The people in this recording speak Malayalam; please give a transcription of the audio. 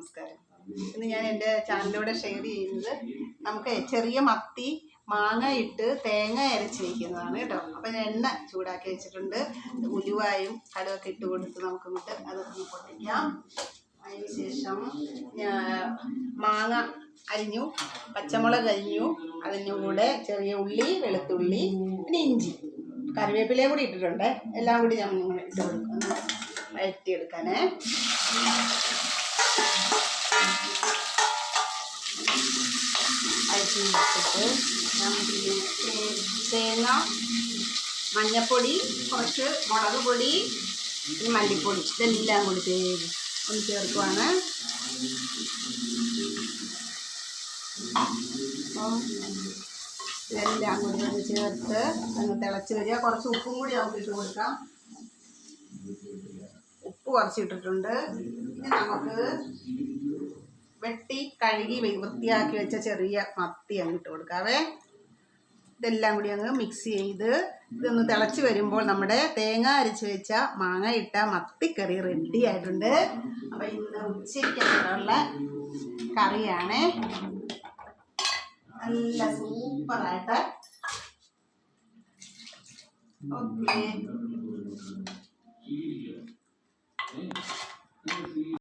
നമസ്കാരം. ഇന്ന് ഞാൻ എൻ്റെ ചാനലിലൂടെ ഷെയർ ചെയ്യുന്നത് നമുക്ക് ചെറിയ മത്തി മാങ്ങ ഇട്ട് തേങ്ങ അരച്ച് വയ്ക്കുന്നതാണ് കേട്ടോ. അപ്പം ഞാൻ എണ്ണ ചൂടാക്കി വെച്ചിട്ടുണ്ട്. ഉലുവായും കടുവൊക്കെ ഇട്ട് കൊടുത്ത് നമുക്കിങ്ങോട്ട് അതൊന്ന് പൊട്ടിക്കാം. അതിന് ശേഷം മാങ്ങ അരിഞ്ഞു, പച്ചമുളക് അരിഞ്ഞു, അതിൻ്റെ കൂടെ ചെറിയ ഉള്ളി, വെളുത്തുള്ളി, പിന്നെ ഇഞ്ചി, കറിവേപ്പിലയും കൂടി ഇട്ടിട്ടുണ്ട്. എല്ലാം കൂടി ഞാൻ ഇട്ട് കൊടുക്കുന്നു വഴറ്റിയെടുക്കാനേ. അരിച്ചിട്ട് ഞാൻ തേങ്ങ, മഞ്ഞൾപ്പൊടി, കുറച്ച് മുളക് പൊടി, മല്ലിപ്പൊടി ഇതെല്ലാം കൂടി ഒന്ന് ചേർക്കുവാണ്. അപ്പം ഇതെല്ലാം കൂടി ഒന്ന് ചേർത്ത് ഒന്ന് തിളച്ച് വരിക. കുറച്ച് ഉപ്പും കൂടി നമുക്ക് ഇട്ട് കൊടുക്കാം. ഉപ്പ് കുറച്ചിട്ടിട്ടുണ്ട്. ഇനി നമുക്ക് വെട്ടി കഴുകി വൃത്തിയാക്കി വെച്ച ചെറിയ മത്തി അങ്ങ് ഇട്ട് കൊടുക്കാവേ. ഇതെല്ലാം കൂടി അങ്ങ് മിക്സ് ചെയ്ത് ഇതൊന്ന് തിളച്ച് വരുമ്പോൾ നമ്മുടെ തേങ്ങ അരച്ച് വെച്ച മാങ്ങ ഇട്ട മത്തിക്കറി റെഡി ആയിട്ടുണ്ട്. അപ്പം ഇന്ന് ഉച്ചയ്ക്കുള്ള കറിയാണ്. നല്ല സൂപ്പറായിട്ട്. ഓക്കെ.